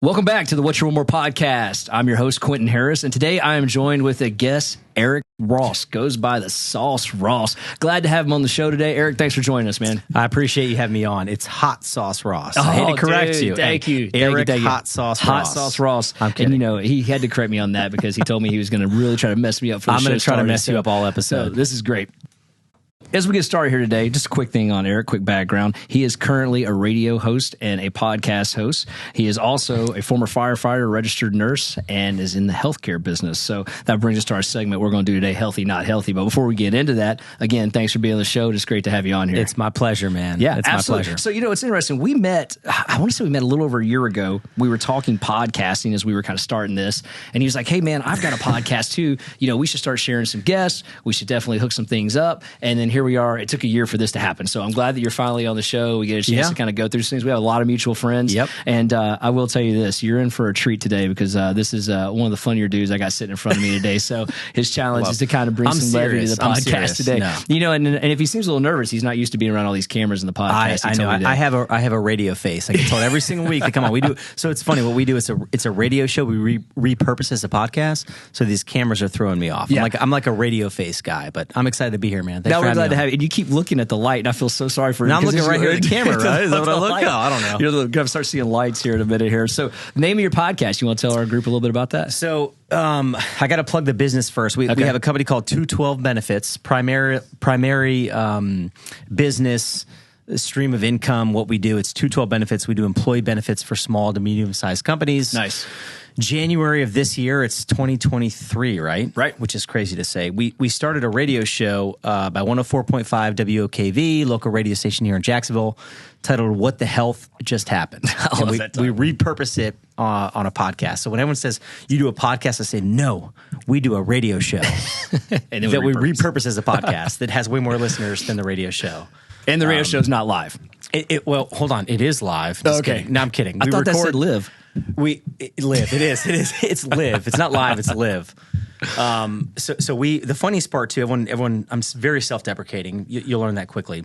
Welcome back to the What You Want More podcast. I'm your host, Quentin Harris, and today I am joined with a guest, Eric Ross, goes by the Sauce Ross. Glad to have him on the show today. Eric, thanks for joining us, man. I appreciate you having me on. It's Hot Sauce Ross. I hate to correct you. Thank you. Eric thank you. Hot Sauce Ross. Hot Sauce Ross. I'm kidding. And you know, he had to correct me on that because he told me he was going to really try to mess me up for the show. I'm going to try to mess you up all So episode. this is great. As we get started here today, just a quick thing on Eric, quick background. He is currently a radio host and a podcast host. He is also a former firefighter, registered nurse, and is in the healthcare business. So that brings us to our segment we're going to do today, Healthy, Not Healthy. But before we get into that, again, thanks for being on the show. It's great to have you on here. It's my pleasure, man. Yeah, it's absolutely. my pleasure. So, you know, it's interesting. We met, I want to say we met a little over a year ago. We were talking podcasting as we were kind of starting this. And he was like, hey, man, I've got a podcast too. You know, we should start sharing some guests. We should definitely hook some things up. And then here we are. It took a year for this to happen. So I'm glad that you're finally on the show. We get a chance to kind of go through things. We have a lot of mutual friends. Yep. And I will tell you this, you're in for a treat today because this is one of the funnier dudes I got sitting in front of me today. So his challenge is to kind of bring some levity to the podcast today. No. You know, and if he seems a little nervous, he's not used to being around all these cameras in the podcast. I know. I have a radio face. I get told every single week to come on. We do. So it's funny. What we do is it's a radio show. We repurpose as a podcast. So these cameras are throwing me off. Yeah. I'm like a radio face guy, but I'm excited to be here, man. Now we're glad to have you. And you keep looking at the light, and I feel so sorry for you. Now I'm looking right here at the camera, right? Is that what I look at? I don't know. You're going to start seeing lights here in a minute here. So, name of your podcast. You want to tell our group a little bit about that? So, I got to plug the business first. We have a company called 212 Benefits, primary business stream of income. What we do, it's 212 Benefits. We do employee benefits for small to medium-sized companies. Nice. January of this year, it's 2023, right? Right. Which is crazy to say. We started a radio show by 104.5 WOKV, local radio station here in Jacksonville, titled "What the Health Just Happened." We repurpose it on a podcast. So when everyone says you do a podcast, I say no, we do a radio show and that we repurpose as a podcast that has way more listeners than the radio show. And the radio show's not live. Well, hold on, it is live. Just kidding. No, I'm kidding. I thought that said live. Live. It is. It's live. It's not live. It's live. The funniest part too. Everyone. I'm very self-deprecating. You'll learn that quickly.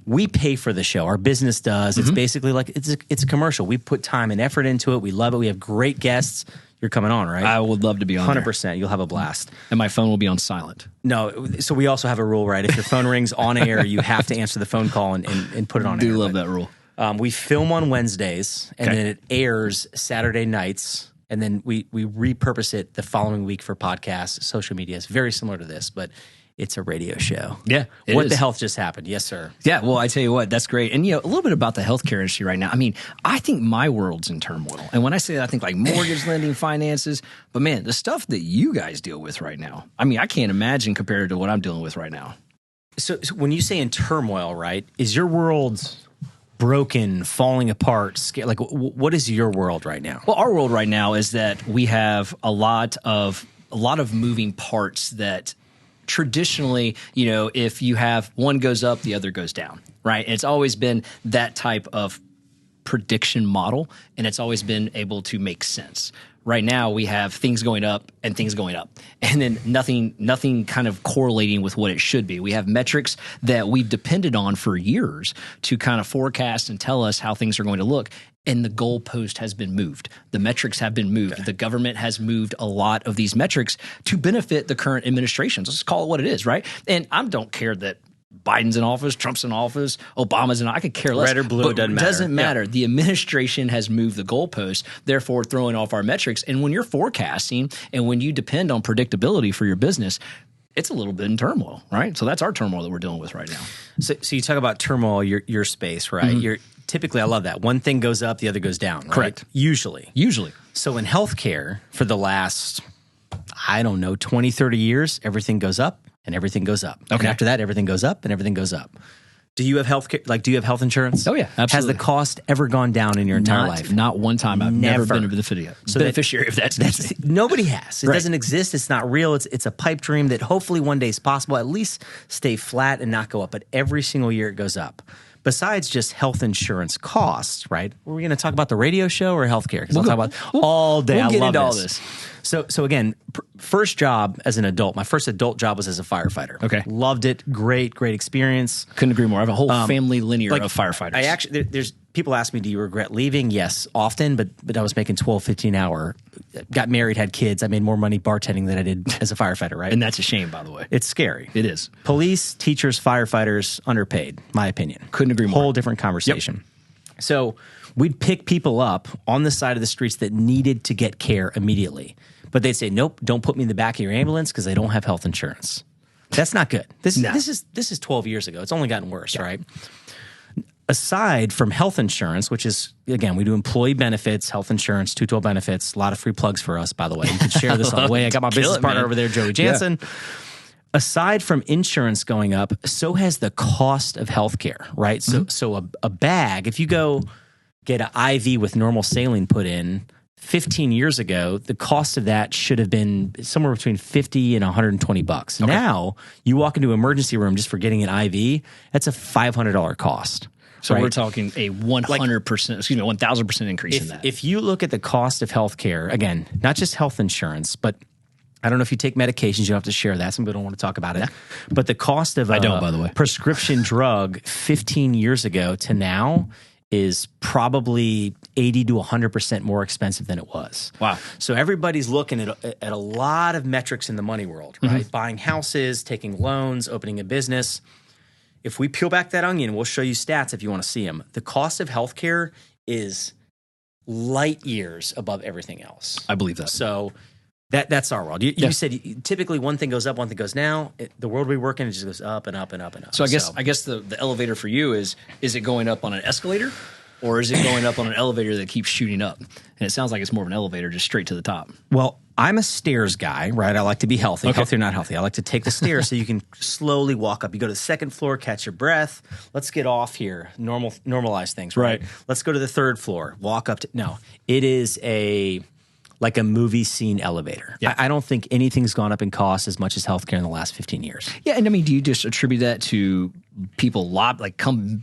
We pay for the show. Our business does. It's basically like it's a commercial. We put time and effort into it. We love it. We have great guests. You're coming on, right? I would love to be on 100%. You'll have a blast. And my phone will be on silent. No, so we also have a rule, right? If your phone rings on air, you have to answer the phone call and put it on air. I do love that rule. We film on Wednesdays, and then it airs Saturday nights, and then we repurpose it the following week for podcasts, social media. It's very similar to this, but it's a radio show. Yeah. What the health just happened? Yes, sir. Yeah, well, I tell you what, that's great. And, you know, a little bit about the healthcare industry right now. I mean, I think my world's in turmoil. And when I say that, I think like mortgage lending, finances. But, man, the stuff that you guys deal with right now, I mean, I can't imagine compared to what I'm dealing with right now. So when you say in turmoil, right, is your world broken, falling apart? Like, what is your world right now? Well, our world right now is that we have a lot of moving parts that traditionally, you know, if you have one goes up, the other goes down, right? And it's always been that type of prediction model, and it's always been able to make sense. Right now, we have things going up and things going up, and then nothing kind of correlating with what it should be. We have metrics that we've depended on for years to kind of forecast and tell us how things are going to look. And the goalpost has been moved. The metrics have been moved. Okay. The government has moved a lot of these metrics to benefit the current administrations. Let's call it what it is, right? And I don't care that Biden's in office, Trump's in office, Obama's in office. I could care less. Red or blue, it doesn't matter. The administration has moved the goalpost, therefore throwing off our metrics. And when you're forecasting and when you depend on predictability for your business, it's a little bit in turmoil, right? So that's our turmoil that we're dealing with right now. So you talk about turmoil, your space, right? Mm-hmm. Typically, I love that. One thing goes up, the other goes down, right? Correct. Usually. So in healthcare, for the last, 20, 30 years, everything goes up and everything goes up. Okay. And after that, everything goes up and everything goes up. Do you have healthcare? Like, do you have health insurance? Oh, yeah, absolutely. Has the cost ever gone down in your entire life? Not one time. I've never been a beneficiary of that. Nobody has. It doesn't exist. It's not real. It's a pipe dream that hopefully one day is possible. At least stay flat and not go up. But every single year it goes up. Besides just health insurance costs, right? Were we going to talk about the radio show or healthcare? Because I'll talk about all day. We'll get into all this. So again, first job as an adult, my first adult job was as a firefighter. Okay. Loved it. Great experience. Couldn't agree more. I have a whole family linear of firefighters. I actually, there's people ask me, do you regret leaving? Yes, often, but I was making 12, 15 hour, got married, had kids. I made more money bartending than I did as a firefighter, right? And that's a shame, by the way. It's scary. It is. Police, teachers, firefighters, underpaid, my opinion. Couldn't agree more. Whole different conversation. Yep. So we'd pick people up on the side of the streets that needed to get care immediately. But they'd say, nope, don't put me in the back of your ambulance because they don't have health insurance. That's not good. This is 12 years ago. It's only gotten worse, right? Aside from health insurance, which is, again, we do employee benefits, health insurance, 212 benefits, a lot of free plugs for us, by the way. You can share this on the way. I got my business partner over there, Joey Jansen. Yeah. Aside from insurance going up, so has the cost of healthcare, right? So a bag, if you go get an IV with normal saline put in, 15 years ago, the cost of that should have been somewhere between $50 and $120. Okay. Now, you walk into an emergency room just for getting an IV, that's a $500 cost. So we're talking a 1,000% increase in that. If you look at the cost of healthcare, again, not just health insurance, but I don't know if you take medications, you don't have to share that. Some people don't want to talk about it. But the cost of I don't, by the way. Prescription drug 15 years ago to now is probably 80 to 100% more expensive than it was. Wow. So everybody's looking at a lot of metrics in the money world, right? Mm-hmm. Buying houses, taking loans, opening a business. If we peel back that onion, we'll show you stats if you want to see them. The cost of healthcare is light years above everything else. I believe that. So that's our world. You said typically one thing goes up, one thing goes down. The world we work in, it just goes up and up and up and up. So I guess the elevator for you is it going up on an escalator or is it going up on an elevator that keeps shooting up? And it sounds like it's more of an elevator just straight to the top. Well, I'm a stairs guy, right? I like to be healthy. Okay. Healthy or not healthy. I like to take the stairs so you can slowly walk up. You go to the second floor, catch your breath. Let's get off here. Normalize things, right? Let's go to the third floor. Walk up to no. It is like a movie scene elevator. Yeah. I don't think anything's gone up in cost as much as healthcare in the last 15 years. Yeah, and I mean, do you just attribute that to people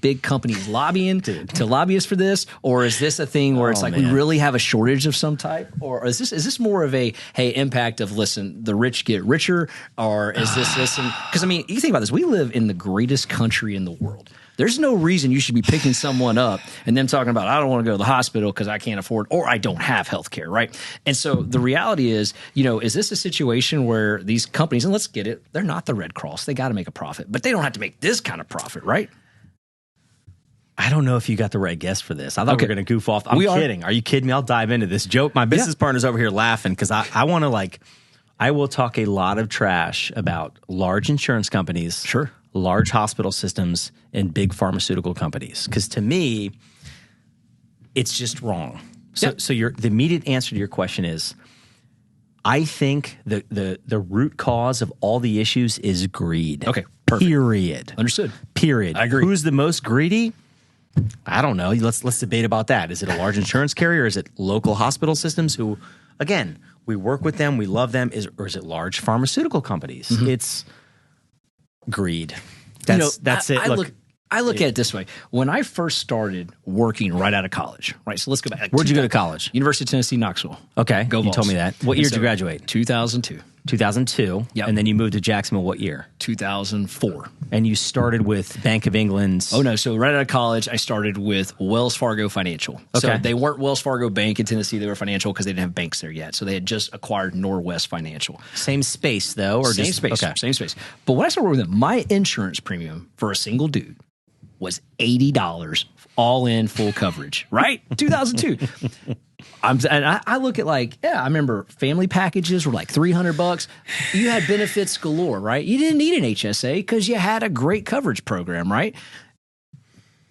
big companies lobbying to lobbyists for this, or is this a thing where it's like we really have a shortage of some type, or is this more of a impact of the rich get richer, or is this because I mean, you think about this, we live in the greatest country in the world. There's no reason you should be picking someone up and them talking about, I don't want to go to the hospital because I can't afford or I don't have health care, right? And so the reality is, is this a situation where these companies, and let's get it, they're not the Red Cross. They got to make a profit, but they don't have to make this kind of profit, right? I don't know if you got the right guess for this. I thought we were going to goof off. I'm kidding. Are you kidding me? I'll dive into this joke. My business partner's over here laughing because I want to I will talk a lot of trash about large insurance companies. Sure. Large hospital systems and big pharmaceutical companies. Because to me, it's just wrong. So the immediate answer to your question is, I think the root cause of all the issues is greed. Okay, perfect. Period. Understood. Period. I agree. Who's the most greedy? I don't know. Let's debate about that. Is it a large insurance carrier? Is it local hospital systems who, again, we work with them, we love them, or is it large pharmaceutical companies? Mm-hmm. It's greed. That's it. I look at it this way. When I first started working right out of college, right? So let's go back. Where'd you go to college? University of Tennessee, Knoxville. Okay. Go Vols. You told me that. What year did you graduate? 2002. 2002. Yep. And then you moved to Jacksonville what year? 2004. And you started with Bank of England's... Oh, no. So right out of college, I started with Wells Fargo Financial. Okay. So they weren't Wells Fargo Bank in Tennessee. They were financial because they didn't have banks there yet. So they had just acquired Norwest Financial. Same space, though? Or Same space. Okay. Same space. But when I started working with them, my insurance premium for a single dude was $80 all in full coverage, right? 2002. I look at I remember family packages were like $300. You had benefits galore, right? You didn't need an HSA because you had a great coverage program, right?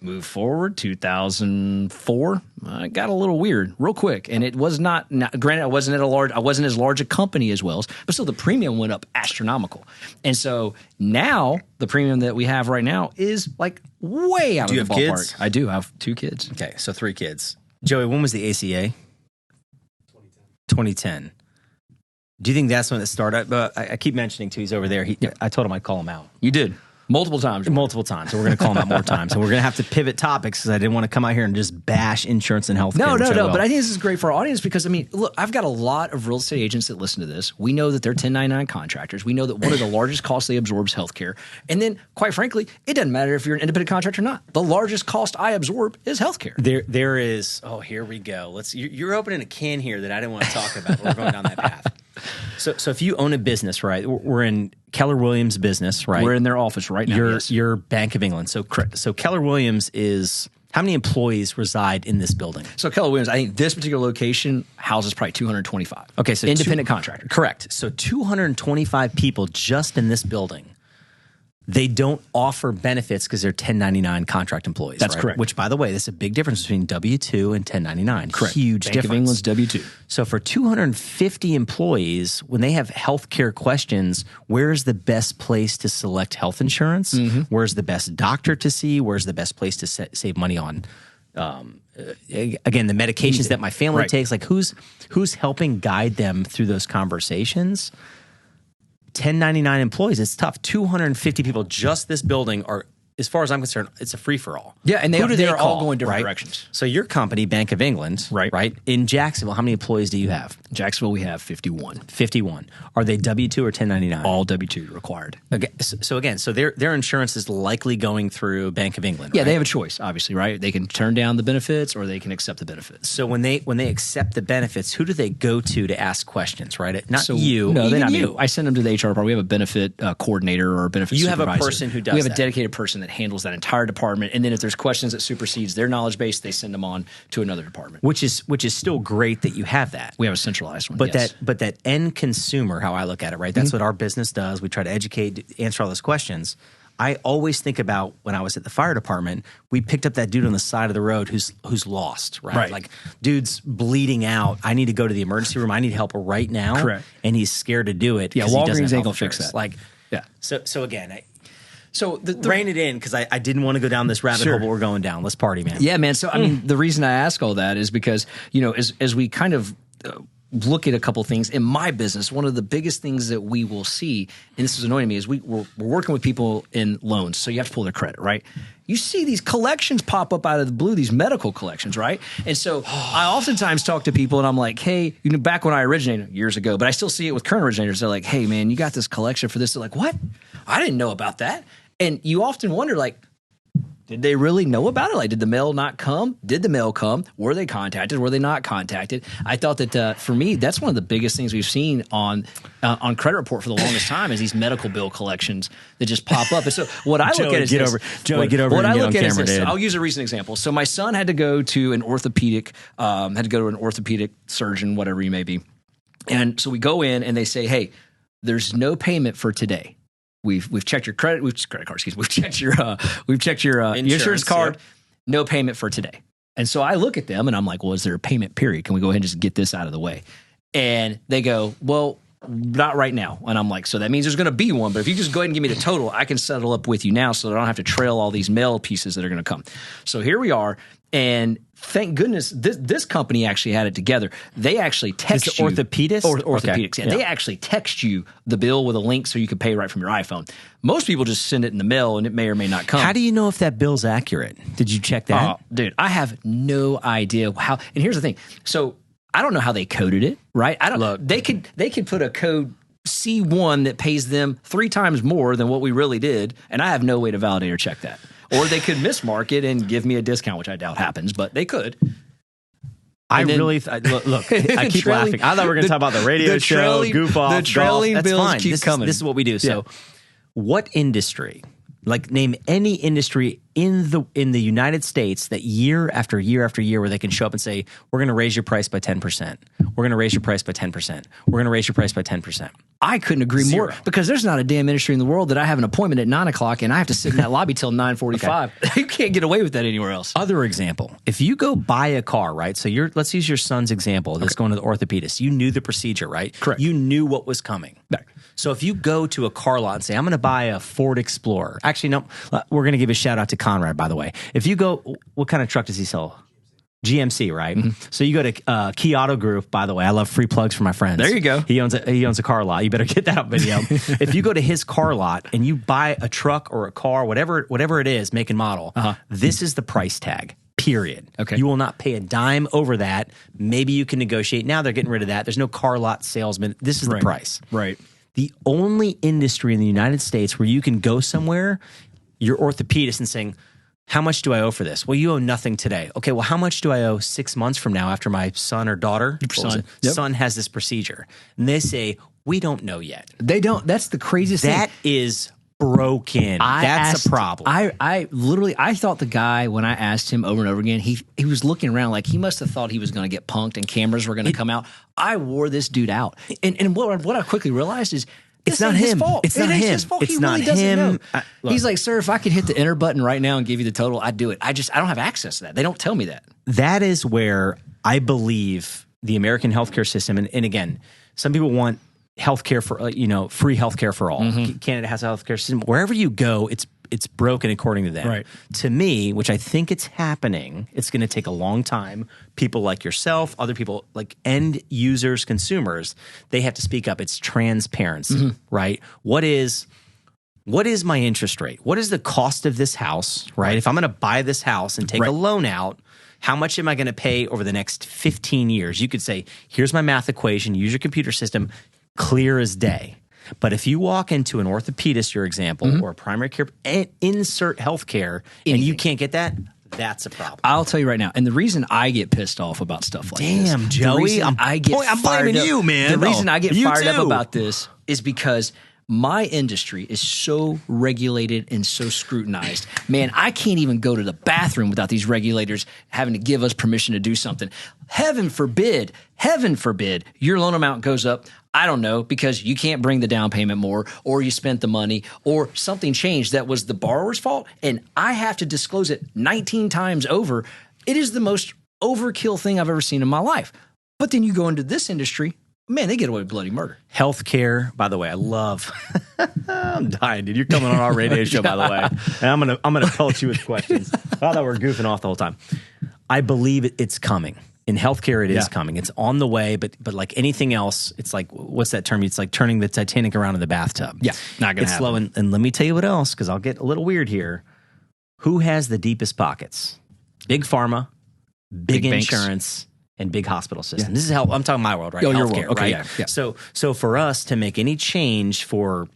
Move forward, 2004, it got a little weird real quick, and it was not. Granted, I wasn't as large a company as Wells, but still the premium went up astronomical. And so now the premium that we have right now is like way out of the ballpark. Do you have kids? I do. I have 2 kids. Okay, so 3 kids. Joey, when was the ACA? 2010. Do you think that's when it started? I keep mentioning too. He's over there. I told him I'd call him out. You did. multiple times. Multiple times. So we're going to call them out more times. And we're going to have to pivot topics because I didn't want to come out here and just bash insurance and healthcare. No. But I think this is great for our audience because, I mean, look, I've got a lot of real estate agents that listen to this. We know that they're 1099 contractors. We know that one of the largest costs they absorb is healthcare. And then, quite frankly, it doesn't matter if you're an independent contractor or not. The largest cost I absorb is healthcare. There is. Oh, here we go. You're opening a can here that I didn't want to talk about. We're going down that path. So if you own a business, right? We're in Keller Williams' business, right? We're in their office right now. You're Bank of England. So correct. So Keller Williams is how many employees reside in this building? So Keller Williams, I think this particular location houses probably 225. Okay, so independent contractor. Correct. So 225 people just in this building. They don't offer benefits because they're 1099 contract employees. That's right? correct. Which, by the way, there's a big difference between W-2 and 1099. Correct. Huge Bank difference. of England's W-2. So for 250 employees, when they have healthcare questions, where's the best place to select health insurance? Mm-hmm. Where's the best doctor to see? Where's the best place to save money on? Again, the medications that my family takes. Like who's helping guide them through those conversations? 1099 employees, it's tough. 250 people, just this building are, as far as I'm concerned, it's a free-for-all. Yeah, and they're all going different right? directions. So your company, Bank of England, right? In Jacksonville, how many employees do you have? In Jacksonville, we have 51. 51. Are they W-2 or 1099? All W-2 required. Okay, so their insurance is likely going through Bank of England, Yeah, right? they have a choice, obviously, right? They can turn down the benefits or they can accept the benefits. So when they accept the benefits, who do they go to ask questions, right? Not you. No, they're not you. me. I send them to the HR department. We have a benefit coordinator or a benefit You supervisor. have a person who does We have that. a dedicated person that handles that entire department. And then if there's questions that supersedes their knowledge base, they send them on to another department. Which is still great that you have that. We have a centralized one, But yes. that end consumer, how I look at it, right? That's what our business does. We try to educate, answer all those questions. I always think about when I was at the fire department, we picked up that dude on the side of the road who's lost, right? Like, dude's bleeding out. I need to go to the emergency room. I need help right now. Correct. And he's scared to do it. Yeah, Walgreens ain't gonna fix that. Like, yeah. So again, So rein it in because I didn't want to go down this rabbit hole, but we're going down. Let's party, man. Yeah, man. So, I mean, the reason I ask all that is because, as we kind of look at a couple things in my business, one of the biggest things that we will see, and this is annoying me, is we're working with people in loans. So you have to pull their credit, right? You see these collections pop up out of the blue, these medical collections, right? And so I oftentimes talk to people and I'm like, hey, back when I originated years ago, but I still see it with current originators. They're like, hey, man, you got this collection for this. They're like, what? I didn't know about that. And you often wonder, like, did they really know about it? Like, did the mail not come? Did the mail come? Were they contacted? Were they not contacted? I thought that for me, that's one of the biggest things we've seen on credit report for the longest time is these medical bill collections that just pop up. And so what I look at is this. Joey, get over. What I and get look on at is camera, this. dude. I'll use a recent example. So my son had to go to an orthopedic surgeon, whatever he may be. And so we go in and they say, hey, there's no payment for today. We've checked your credit card. Excuse me. We've checked your insurance card. Yep. No payment for today. And so I look at them and I'm like, well, is there a payment period? Can we go ahead and just get this out of the way? And they go, well, not right now. And I'm like, so that means there's going to be one. But if you just go ahead and give me the total, I can settle up with you now, so that I don't have to trail all these mail pieces that are going to come. So here we are. And thank goodness this company actually had it together. They actually text you. Orthopedics? Orthopedics. Okay. Yeah. They actually text you the bill with a link so you can pay right from your iPhone. Most people just send it in the mail and it may or may not come. How do you know if that bill's accurate? Did you check that? Dude, I have no idea how. And here's the thing. So I don't know how they coded it, right? I don't know. They could put a code C1 that pays them 3 times more than what we really did, and I have no way to validate or check that. Or they could mismark it and give me a discount, which I doubt happens, but they could. Look, I keep laughing. I thought we were going to talk about the radio show, goof off, the trailing golf. bills fine. keep coming. This is what we do. So, what industry? Like, name any industry in the United States that year after year after year where they can show up and say, we're going to raise your price by 10%. We're going to raise your price by 10%. We're going to raise your price by 10%. I couldn't agree more, because there's not a damn industry in the world that I have an appointment at 9 o'clock and I have to sit in that lobby till 9:45. Okay. You can't get away with that anywhere else. Other example, if you go buy a car, right? So let's use your son's example that's going to the orthopedist. You knew the procedure, right? Correct. You knew what was coming. Right. So if you go to a car lot and say, I'm going to buy a Ford Explorer. Actually, no, we're going to give a shout out to Conrad, by the way. If you go, what kind of truck does he sell? GMC, right? So you go to Key Auto Group. By the way, I love free plugs for my friends. There you go. He owns a car lot. You better get that video. If you go to his car lot and you buy a truck or a car, whatever it is, make and model, this is the price tag. Period. Okay. You will not pay a dime over that. Maybe you can negotiate. Now they're getting rid of that. There's no car lot salesman. This is the price. Right. The only industry in the United States where you can go somewhere, your orthopedist, and saying, how much do I owe for this? Well, you owe nothing today. Okay, well, how much do I owe 6 months from now after my son or daughter, son has this procedure? And they say, we don't know yet. They don't. That's the craziest thing. That is broken. That's a problem. I literally, I thought the guy, when I asked him over and over again, he was looking around like he must have thought he was going to get punked and cameras were going to come out. I wore this dude out. And what I quickly realized is, it's not him. It's not him. His fault. It's not him. He's like, sir, if I could hit the enter button right now and give you the total, I'd do it. I don't have access to that. They don't tell me that. That is where I believe the American healthcare system, and again, some people want healthcare for free healthcare for all. Canada has a healthcare system. Wherever you go, it's broken according to them. Right. To me, which I think it's happening, it's going to take a long time. People like yourself, other people like end users, consumers, they have to speak up. It's transparency, right? What is my interest rate? What is the cost of this house, right? If I'm going to buy this house and take a loan out, how much am I going to pay over the next 15 years? You could say, here's my math equation, use your computer system, clear as day. But if you walk into an orthopedist, your example, or a primary care, and insert healthcare, and you can't get that, that's a problem. I'll tell you right now. And the reason I get pissed off about stuff like this. Damn, Joey. I'm blaming you, man. The reason I get fired up about this is because my industry is so regulated and so scrutinized. Man, I can't even go to the bathroom without these regulators having to give us permission to do something. Heaven forbid, your loan amount goes up. I don't know, because you can't bring the down payment more, or you spent the money, or something changed that was the borrower's fault, and I have to disclose it 19 times over. It is the most overkill thing I've ever seen in my life. But then you go into this industry, man, they get away with bloody murder. Healthcare, by the way, I love. I'm dying, dude. You're coming on our radio show, by the way, and I'm gonna pelt you with questions. I thought we're goofing off the whole time. I believe it's coming. In healthcare, it is coming. It's on the way, but like anything else, it's like, what's that term? It's like turning the Titanic around in the bathtub. Yeah, not gonna happen. It's slow. And let me tell you what else, because I'll get a little weird here. Who has the deepest pockets? Big pharma, big insurance, and big hospital system. This is how I'm talking my world, right? Your Healthcare, world. Okay, right? yeah. So for us to make any change for,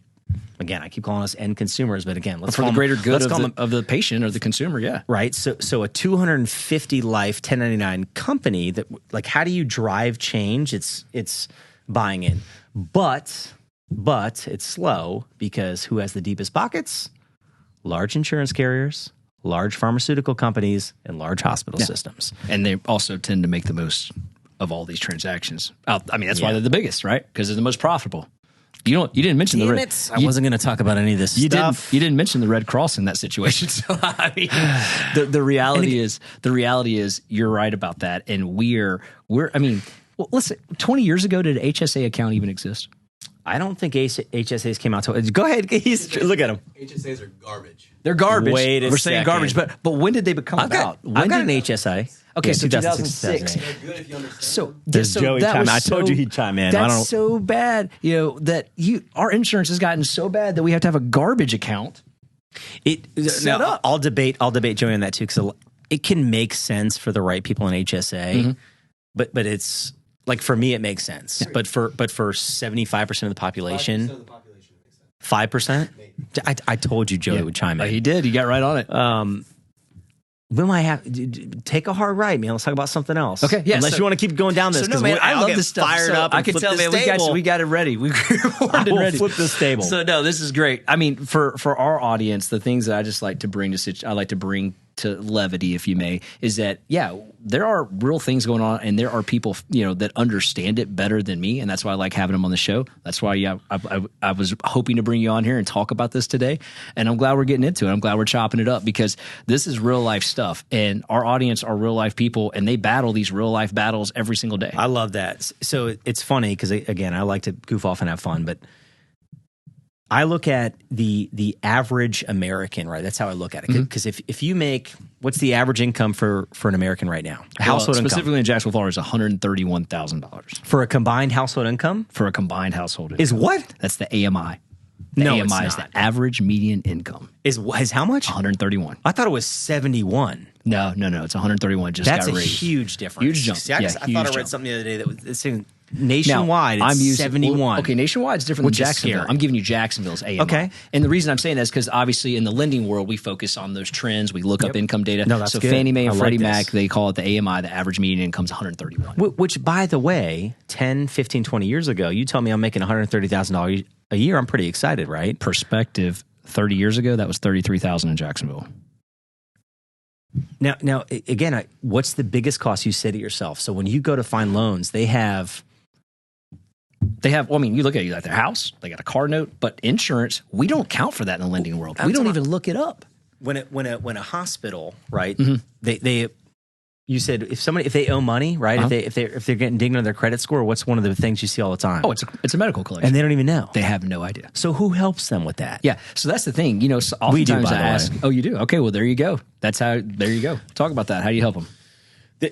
again, I keep calling us end consumers, but again, let's for call the greater good them, of the patient or the consumer, yeah. Right. So a 250 life 1099 company that, like, how do you drive change? It's buying in, but it's slow because who has the deepest pockets? Large insurance carriers, large pharmaceutical companies, and large hospital systems. And they also tend to make the most of all these transactions. I mean, that's why they're the biggest, right? Because they're the most profitable. You didn't mention Damn it. I wasn't going to talk about any of this stuff. You didn't mention the Red Cross in that situation. So I mean, the reality is you're right about that. And I mean, well, listen, 20 years ago, did an HSA account even exist? I don't think HSAs came out. Go ahead. Look at them. HSAs are garbage. They're garbage. We're saying garbage, but when did they become about? I've got an HSA. Okay, Yeah, so 2006. They're good if you understand. So There's Joey that chime was in. I told you he'd chime in. That's so bad, that our insurance has gotten so bad that we have to have a garbage account. Set up. I'll debate Joey on that too, because it can make sense for the right people in HSA, but it's like, for me it makes sense. But for 75% of the population, 5%. I told you Joey would chime in. He did. He got right on it. We might have take a hard right, man. Let's talk about something else. Okay, yeah. Unless you want to keep going down this. So no, man, I love this stuff. Fired up. I can tell, man. We got it ready. We ready. Flip this table. So no, this is great. I mean, for our audience, the things that I just like to bring to levity, if you may, is that there are real things going on, and there are people that understand it better than me, and that's why I like having them on the show. That's why I was hoping to bring you on here and talk about this today, and I'm glad we're getting into it. I'm glad we're chopping it up, because this is real life stuff, and our audience are real life people, and they battle these real life battles every single day. I love that. So it's funny because, again, I like to goof off and have fun, but I look at the average American, right? That's how I look at it. Because if you make, what's the average income for an American right now? Household income. Specifically in Jacksonville, Florida, is $131,000 For a combined household income? for a combined household income. Is what? That's the AMI. The No, AMI it's is the not. average median income. Is how much? 131. I thought it was 71. No, it's 131. Just That's got a raised. huge difference. Huge jump. See, I Yeah, thought I huge read jump. something the other day that was it's saying Now, nationwide. It's using 71. well, okay, nationwide is different Which than is Jacksonville. scary. I'm giving you Jacksonville's AMI. Okay. And the reason I'm saying that is because obviously in the lending world, we focus on those trends. We look up income data. No, that's so good. Fannie Mae and I like Freddie this. Mac, they call it the AMI. The average median income is 131. Which, by the way, 10, 15, 20 years ago, you tell me I'm making $130,000 a year. I'm pretty excited, right? Perspective, 30 years ago, that was $33,000 in Jacksonville. Now, again, what's the biggest cost you say to yourself? So when you go to find loans, they have. Well, I mean, you look at their house, they got a car note, but insurance, we don't count for that in the lending world. We don't even look it up. When a hospital, right? Mm-hmm. They you said if they owe money, right? Uh-huh. If they're getting dinged on their credit score, what's one of the things you see all the time? Oh, it's a medical collection. and they don't even know. They have no idea. So who helps them with that? Yeah, so that's the thing. So We do, oftentimes by I the ask, way. oh, you do? Okay, well, there you go. There you go. Talk about that. How do you help them?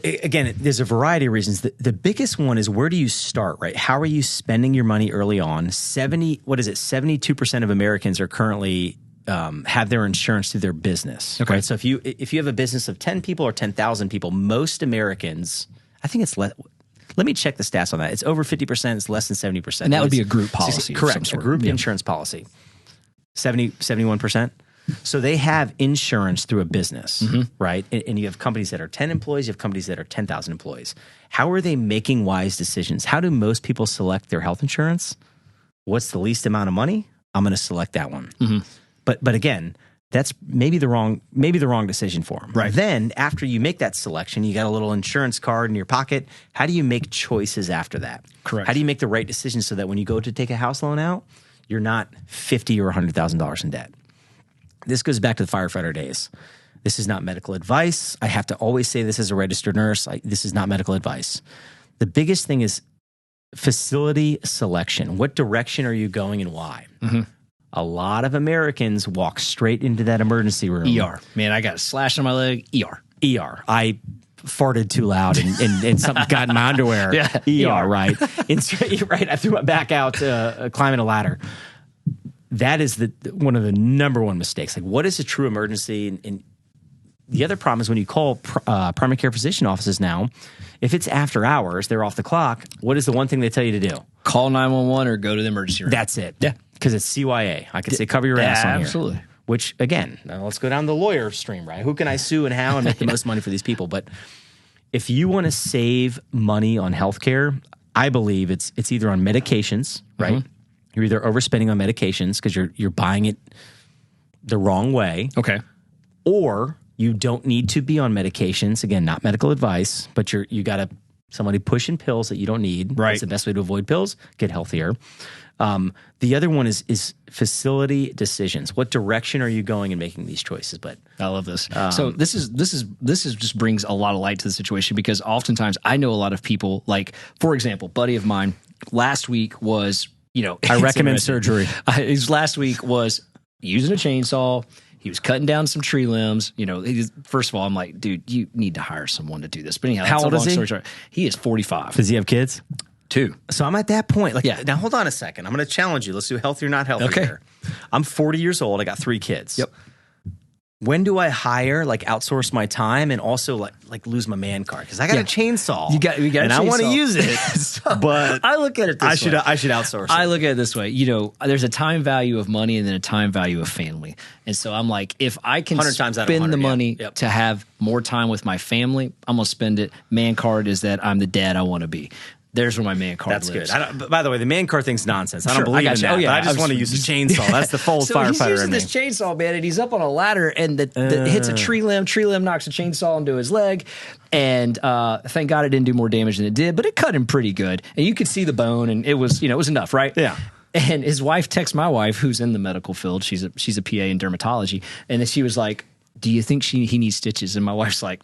Again, there's a variety of reasons. The biggest one is where do you start, right? How are you spending your money early on? 72% of Americans are currently have their insurance through their business. Okay. Right? So if you have a business of 10 people or 10,000 people, most Americans, I think it's less. Let me check the stats on that. It's over 50%. It's less than 70%. And that would be a group policy. of some Correct. A sort. group Yeah. insurance policy. 71%. So they have insurance through a business, right? And you have companies that are 10 employees, you have companies that are 10,000 employees. How are they making wise decisions? How do most people select their health insurance? What's the least amount of money? I'm going to select that one. But again, that's maybe the wrong decision for them. Right. Then after you make that selection, you got a little insurance card in your pocket. How do you make choices after that? Correct. How do you make the right decision so that when you go to take a house loan out, you're not $50,000 or $100,000 in debt? This goes back to the firefighter days. This is not medical advice. I have to always say this as a registered nurse. This is not medical advice. The biggest thing is facility selection. What direction are you going and why? A lot of Americans walk straight into that emergency room. ER. Man, I got a slash on my leg. ER. ER. I farted too loud and something got in my underwear. Yeah. ER, right? Right. I threw it back out climbing a ladder. That is one of the number one mistakes. Like, what is a true emergency? And the other problem is when you call primary care physician offices now, if it's after hours, they're off the clock. What is the one thing they tell you to do? Call 911 or go to the emergency room. That's it. Yeah. Because it's CYA. I could say cover your ass on here. Absolutely. Which, again, now let's go down the lawyer stream, right? Who can I sue and how and make the most money for these people? But if you want to save money on healthcare, I believe it's either on medications, right? You're either overspending on medications because you're buying it the wrong way, Okay. or you don't need to be on medications. Again, not medical advice, but you got somebody pushing pills that you don't need. Right. That's the best way to avoid pills. Get healthier. The other one is facility decisions. What direction are you going in making these choices? But I love this. So this is just brings a lot of light to the situation because oftentimes I know a lot of people, like, for example, buddy of mine last week was, I recommend surgery. His last week was using a chainsaw. He was cutting down some tree limbs. First of all, I'm like, dude, you need to hire someone to do this. But anyhow, How that's a old is long he? story short. He is 45. Does he have kids? 2. So I'm at that point. Like, Yeah. Now hold on a second. I'm going to challenge you. Let's do healthy or not healthy Okay. here. I'm 40 years old. I got 3 kids. Yep. When do I hire, outsource my time and also like lose my man card? Because I got Yeah. a chainsaw. You got and a I want to chainsaw. use it. But I look at it this way. I should outsource it. I look at it this way. There's a time value of money and then a time value of family. And so I'm like, if I can 100 times out of spend the 100, yeah. money Yep. to have more time with my family, I'm going to spend it. Man card is that I'm the dad I want to be. There's where my man card That's lives. good. By the way, the man card thing's nonsense. I Sure, don't believe I got in you. that. Oh, yeah. But I just I want to was- use a chainsaw. That's the full So firefighter he's using in me. this chainsaw, man, and he's up on a ladder, and the hits a tree limb. Tree limb knocks a chainsaw into his leg, and thank God it didn't do more damage than it did, but it cut him pretty good, and you could see the bone, and it was it was enough, right? Yeah. And his wife texts my wife, who's in the medical field. She's a PA in dermatology, and then she was like, "Do you think he needs stitches?" And my wife's like,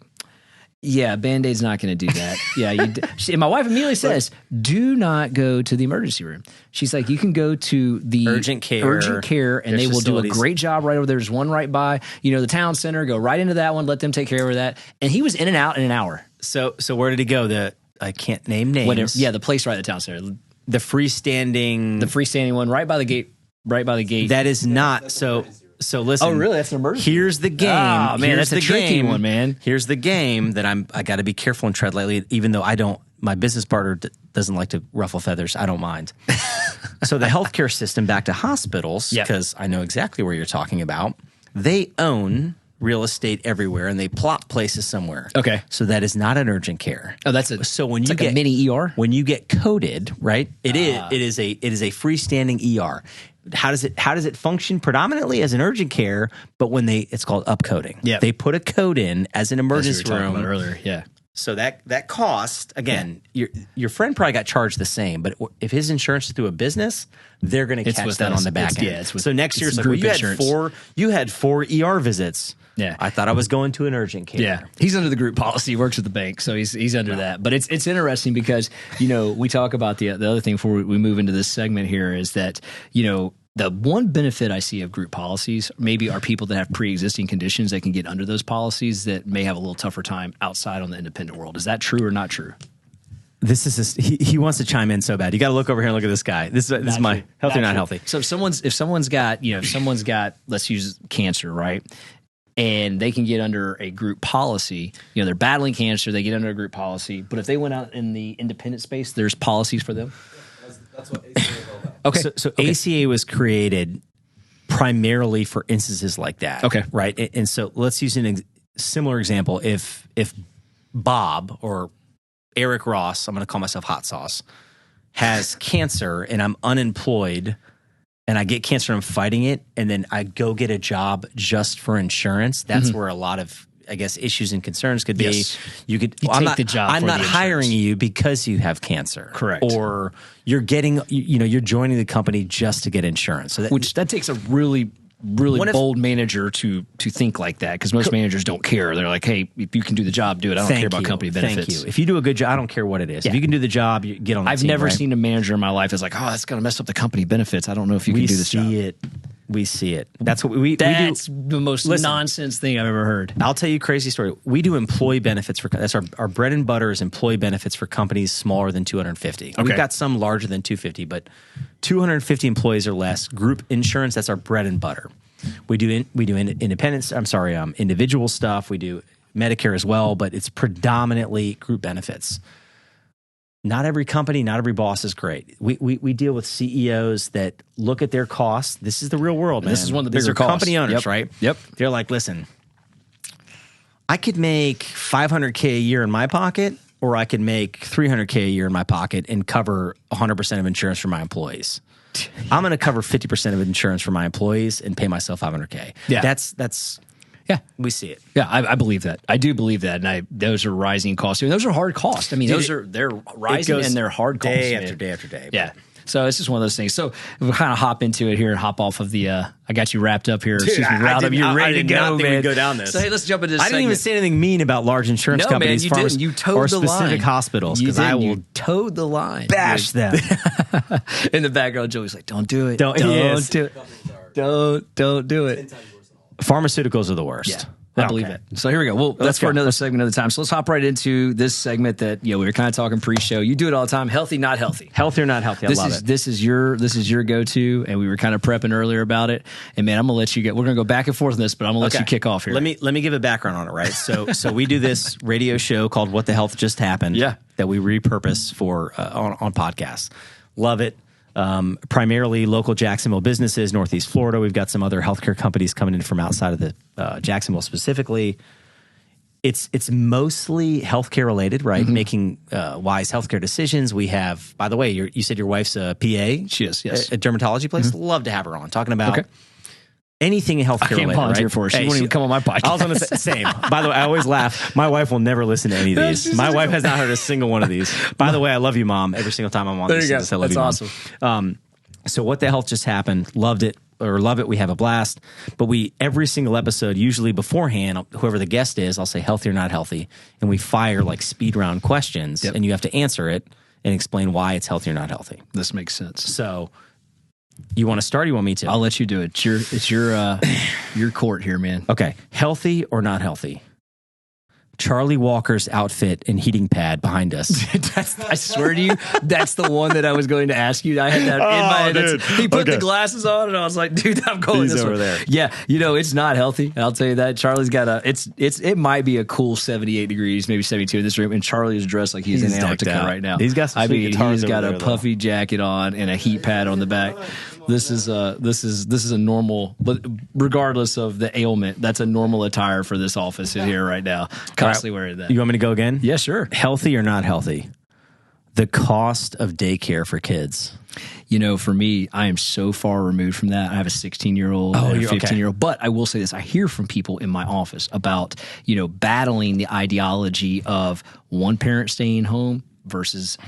Yeah, Band-Aid's not going to do that. Yeah, and my wife immediately says, "Do not go to the emergency room." She's like, "You can go to the urgent care, and they will do a great job right over there. There's one right by, the town center. Go right into that one. Let them take care of that." And he was in and out in an hour. So where did he go? I can't name names. The place right at the town center, the freestanding one right by the gate. Right by the gate. That is not so. So listen. Oh, really? That's an emergency. Here's the game. Oh, man, that's a tricky one, man. Here's the game that I got to be careful and tread lightly. Even though my business partner doesn't like to ruffle feathers, I don't mind. So the healthcare system, back to hospitals, because I know exactly where you're talking about. They own real estate everywhere, and they plot places somewhere. Okay. So that is not an urgent care. Oh, so when you like get a mini ER. When you get coded, right? It is a freestanding ER. How does it function predominantly as an urgent care? But when it's called upcoding. Yeah, they put a code in as an emergency room. Talking about earlier, yeah. So that cost again, your friend probably got charged the same. But if his insurance is through a business, they're going to catch that on the back end. So next year, it's like, you had four ER visits. Yeah, I thought I was going to an urgent care. Yeah, he's under the group policy. He works at the bank, so he's under that. But it's interesting because we talk about the other thing before we move into this segment here is that the one benefit I see of group policies maybe are people that have pre-existing conditions that can get under those policies that may have a little tougher time outside on the independent world. Is that true or not true? He wants to chime in so bad. You got to look over here and look at this guy. This is my healthy or not healthy. So if someone's got let's use cancer, right? And they can get under a group policy. They're battling cancer. They get under a group policy. But if they went out in the independent space, there's policies for them. That's what ACA is all about. Okay. So ACA was created primarily for instances like that. Okay. Right. And so let's use a similar example. If Bob or Eric Ross, I'm going to call myself Hot Sauce, has cancer and I'm unemployed, and I get cancer and I'm fighting it, and then I go get a job just for insurance, that's where a lot of, I guess, issues and concerns could be. Yes. The job. I'm not hiring you because you have cancer. Correct. Or you're getting, you're joining the company just to get insurance. So that takes a really bold manager to think like that, because most managers don't care. They're like, hey, if you can do the job, do it. I don't care about company benefits. Thank you. If you do a good job, I don't care what it is. Yeah. If you can do the job, you get on the team. I've never seen a manager in my life that's like, oh, that's going to mess up the company benefits. I don't know if you can do this job. We see it. That's what we do. That's the most nonsense thing I've ever heard. I'll tell you a crazy story. We do employee benefits that's our bread and butter is employee benefits for companies smaller than 250. Okay. We've got some larger than 250, but 250 employees or less. Group insurance, that's our bread and butter. We do independence. Individual stuff. We do Medicare as well, but it's predominantly group benefits. Not every company, not every boss is great. We deal with CEOs that look at their costs. This is the real world, man. This is one of the bigger costs. Company owners, right? Yep. They're like, listen, I could make $500K a year in my pocket, or I could make $300K a year in my pocket and cover 100% of insurance for my employees. I'm going to cover 50% of insurance for my employees and pay myself $500K. Yeah. That's yeah, we see it. Yeah, I believe that. I do believe that, and those are rising costs. I mean, those are hard costs. I mean, they're rising and they're hard costs. Day after day after day. Yeah. So it's just one of those things. So we'll kind of hop into it here and hop off of the. I got you wrapped up here. Dude, You're ready to go, man. We'd go down this. So hey, let's jump into this. I didn't even say anything mean about large insurance companies, man, you didn't. You towed or the line. Specific hospitals, because I will you towed the line. Bash them. In the background, Joey's like, "Don't do it. Don't do it. Don't do it." Pharmaceuticals are the worst. Yeah. I believe it. So here we go. Well, that's for another segment of the time. So let's hop right into this segment that we were kind of talking pre-show. You do it all the time. Healthy, not healthy. Healthy or not healthy. I love it. This is your go-to, and we were kind of prepping earlier about it. And man, I'm gonna let you we're gonna go back and forth on this, but I'm gonna let you kick off here. Let me give a background on it. Right. So we do this radio show called What the Health Just Happened. Yeah. That we repurpose for on podcasts. Love it. Primarily local Jacksonville businesses, Northeast Florida. We've got some other healthcare companies coming in from outside of the Jacksonville specifically. It's mostly healthcare related, right? Mm-hmm. Making wise healthcare decisions. We have, by the way, you said your wife's a PA. She is, yes. A dermatology place. Mm-hmm. Love to have her on talking about anything in healthcare related. I can't volunteer for her. She won't even come on my podcast. I was going to say, same. By the way, I always laugh. My wife will never listen to any of these. My wife has not heard a single one of these. By the way, I love you, Mom. Every single time I'm on there this. You go. That's awesome. So What the Health Just Happened. Loved it. or love it. We have a blast. But every single episode, usually beforehand, whoever the guest is, I'll say healthy or not healthy, and we fire like speed round questions, and you have to answer it and explain why it's healthy or not healthy. This makes sense. So, you want to start? Or you want me to? I'll let you do it. It's your court here, man. Okay, healthy or not healthy? Charlie Walker's outfit and heating pad behind us. I swear to you, that's the one that I was going to ask you. I had that in my head. Dude. He put the glasses on, and I was like, dude, I'm going He's this over one. there. Yeah, it's not healthy. I'll tell you that. Charlie's got it might be a cool 78 degrees, maybe 72 in this room, and Charlie is dressed like he's in Antarctica right now. He's got some sweet guitars he's got over a there, puffy jacket on and a heat pad on the back. This is a normal, but regardless of the ailment, that's a normal attire for this office in here right now. Constantly wearing that. You want me to go again? Yeah, sure. Healthy or not healthy? The cost of daycare for kids. For me, I am so far removed from that. I have a 16-year-old and a 15-year-old. But I will say this. I hear from people in my office about, battling the ideology of one parent staying home versus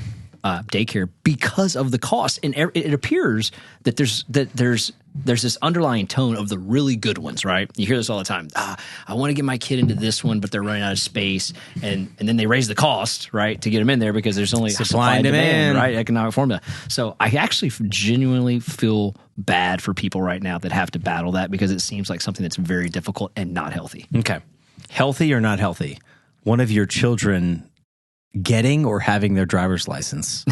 daycare because of the cost. And it appears that there's this underlying tone of the really good ones, right? You hear this all the time. I want to get my kid into this one, but they're running out of space. And then they raise the cost, right, to get them in there because there's only supply and demand, right? Economic formula. So I actually genuinely feel bad for people right now that have to battle that because it seems like something that's very difficult and not healthy. Okay. Healthy or not healthy? One of your children getting or having their driver's license?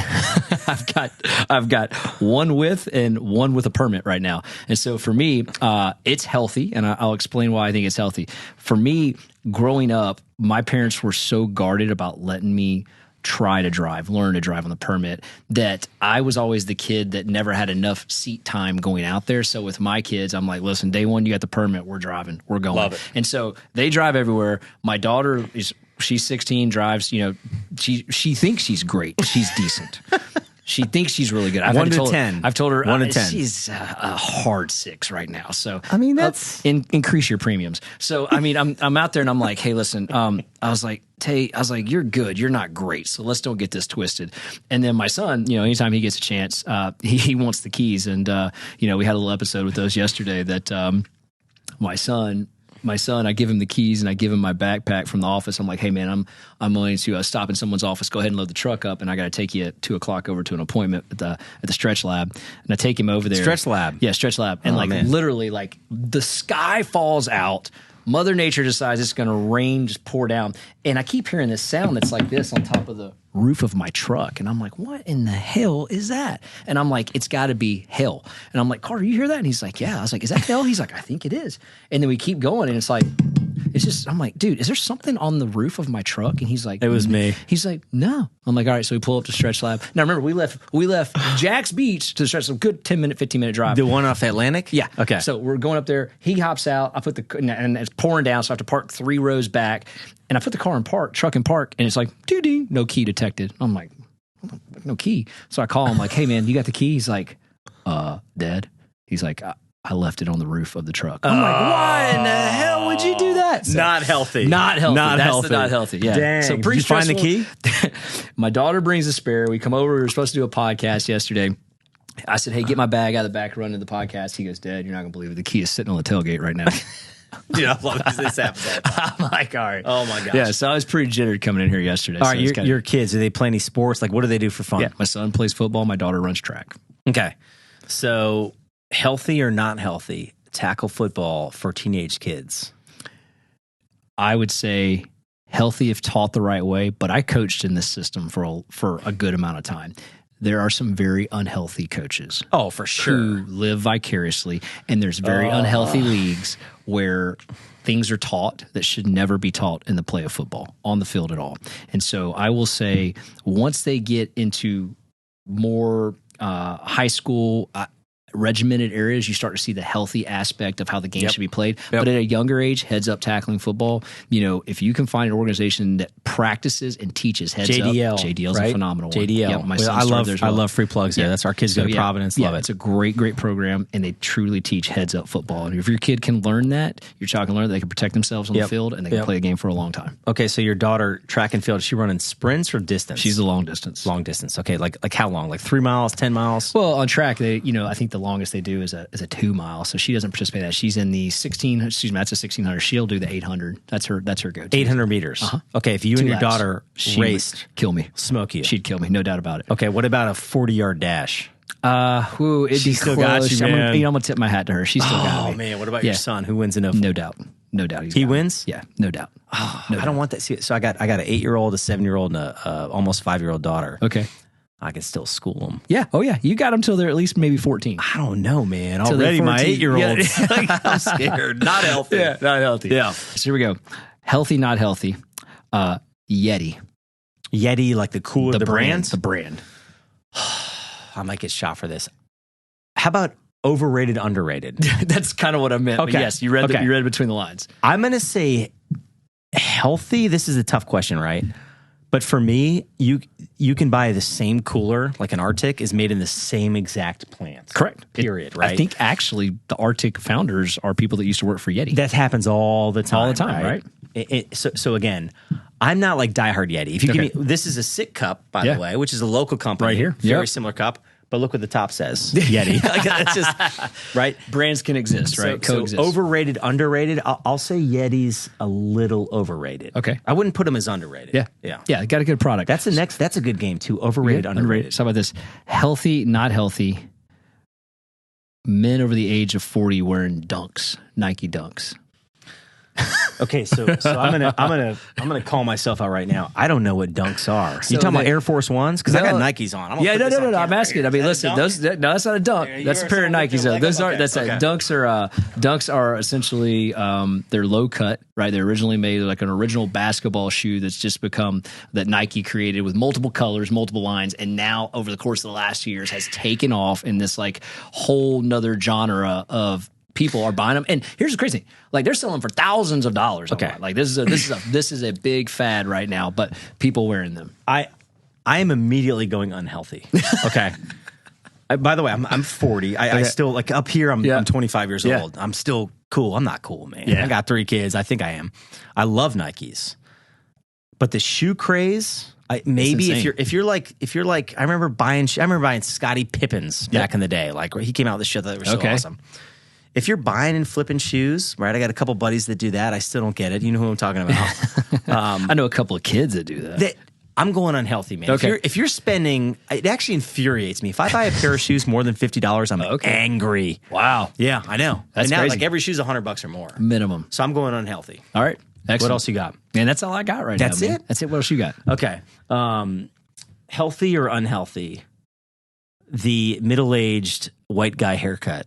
I've got one with and one with a permit right now. And so for me, it's healthy, and I'll explain why I think it's healthy. For me, growing up, my parents were so guarded about letting me try to drive, learn to drive on the permit, that I was always the kid that never had enough seat time going out there. So with my kids, I'm like, listen, day one, you got the permit, we're driving, we're going. Love it. And so they drive everywhere. My daughter she's 16, drives, she thinks she's great. She's decent. She thinks she's really good. 1 to 10. I've told her 1 to 10. She's a hard 6 right now. So I mean, that's increase your premiums. So I mean, I'm out there and I'm like, hey, listen. I was like, Tay, you're good. You're not great. So let's don't get this twisted. And then my son, anytime he gets a chance, he wants the keys. And we had a little episode with those yesterday that my son, I give him the keys and I give him my backpack from the office. I'm like, hey man, I'm willing to stop in someone's office, go ahead and load the truck up, and I got to take you at 2:00 over to an appointment at the stretch lab. And I take him over there. Stretch lab? Yeah, stretch lab. And literally, the sky falls out. Mother Nature decides it's going to rain, just pour down. And I keep hearing this sound that's like this on top of the roof of my truck. And I'm like, what in the hell is that? And I'm like, it's got to be hell. And I'm like, Carter, you hear that? And he's like, yeah. I was like, is that hell? He's like, I think it is. And then we keep going, and it's like, I'm like, dude, is there something on the roof of my truck? And he's like, it was me. He's like, no. I'm like, all right. So we pull up to Stretch Lab. Now remember, we left Jack's Beach to the Stretch Lab, good 10-minute, 15-minute drive. The one off Atlantic? Yeah. Okay. So we're going up there. He hops out. I put and it's pouring down, so I have to park 3 rows back. And I put the truck in park, and it's like, ding, no key detected. I'm like, no key. So I call him like, hey man, you got the key? He's like, Dad. He's like, I left it on the roof of the truck. I'm like, why in the hell would you do that? So, not healthy. Not healthy. Not That's healthy. Not healthy. Yeah. Dang. So Did you find the key? My daughter brings a spare. We come over. We were supposed to do a podcast yesterday. I said, hey, get my bag out of the back, run to the podcast. He goes, Dad, you're not going to believe it. The key is sitting on the tailgate right now. Dude, I love this happens all the time. I'm like, all right. Oh my gosh. Yeah, so I was pretty jittered coming in here yesterday. All right, your kids, do they play any sports? Like, what do they do for fun? Yeah, my son plays football. My daughter runs track. Okay. So, healthy or not healthy, tackle football for teenage kids? I would say healthy if taught the right way, but I coached in this system for a good amount of time. There are some very unhealthy coaches. Oh, for sure. Who live vicariously, and there's very unhealthy leagues where things are taught that should never be taught in the play of football on the field at all. And so I will say once they get into more high school regimented areas, you start to see the healthy aspect of how the game should be played. But at a younger age, heads up tackling football, if you can find an organization that practices and teaches heads up, JDL is a phenomenal one. JDL. Yep, my son I love free plugs there. That's our kids go to Providence. Love it. It's a great program, and they truly teach heads up football. And if your kid can learn that, your child can learn that they can protect themselves on the field, and they can play a game for a long time. Okay, so your daughter, track and field, is she running sprints or distance? She's a long distance. Long distance. Okay, like how long? Like 3 miles, 10 miles? Well, on track, I think the longest they do is a 2 mile. So she doesn't participate in that. She's in the 16. Excuse me, that's a 1600. She'll do the 800. That's her go-to. 800 meters. Okay, if you and your daughter raced, kill me, smoke you. She'd kill me, no doubt about it. Okay, what about a 40-yard dash? It'd be still close. got you, man. I'm gonna tip my hat to her. She's still got me. Oh man, what about your son? Who wins in a? No doubt. He wins. Yeah, no doubt. I don't want that. See, so I got an 8-year-old, a 7-year-old, and a almost 5-year-old daughter. Okay. I can still school them. Yeah. Oh, yeah. You got them till they're at least maybe 14. I don't know, man. Already my 8-year-olds. I'm scared. Not healthy. Yeah, not healthy. Yeah. So here we go. Healthy, not healthy. Yeti. Yeti, like the cooler, the brand? The brand. I might get shot for this. How about overrated, underrated? That's kind of what I meant. Okay. But yes, you read between the lines. I'm going to say healthy. This is a tough question, right? But for me, you can buy the same cooler, like an Arctic, is made in the same exact plant. Correct. Period, right? I think actually the Arctic founders are people that used to work for Yeti. That happens all the time. All the time, right? So again, I'm not like diehard Yeti. If you give me, this is a Sit cup, by the way, which is a local company. Right here. Very similar cup. But look what the top says. Yeti. Like, that's just, right? Brands can exist, right? Coexist. So overrated, underrated. I'll say Yeti's a little overrated. Okay. I wouldn't put them as underrated. Yeah. Got a good product. That's a good game too. Overrated, underrated. So how about this? Healthy, not healthy. Men over the age of 40 wearing Dunks, Nike Dunks. Okay, so I'm gonna call myself out right now. I don't know what Dunks are. You talking about Air Force Ones? Because I got Nikes on. No. I'm asking. I mean, listen, that's not a dunk. That's a pair of Nikes. Those aren't. Dunks are essentially they're low cut, right? They're originally made like an original basketball shoe that's just become that Nike created with multiple colors, multiple lines, and now over the course of the last few years has taken off in this like whole nother genre of. People are buying them, and here's the crazy thing: like they're selling for thousands of dollars. Okay, like this is a big fad right now, but people wearing them. I am immediately going unhealthy. Okay. By the way, I'm 40. I still like up here. I'm 25 years old. I'm still cool. I'm not cool, man. I got 3 kids. I think I am. I love Nikes, but the shoe craze. Maybe if you're like I remember buying Scottie Pippens back in the day. Like he came out with the shit that was so awesome. If you're buying and flipping shoes, right? I got a couple buddies that do that. I still don't get it. You know who I'm talking about. I know a couple of kids that do that. I'm going unhealthy, man. Okay. If you're spending, it actually infuriates me. If I buy a pair of shoes more than $50, I'm angry. Wow. Yeah, I know. That's and now, crazy. like every shoe's $100 or more Minimum. So I'm going unhealthy. All right. Excellent. What else you got? Man, that's all I got right now. That's it? That's it. What else you got? Okay. Healthy or unhealthy? The middle-aged white guy haircut.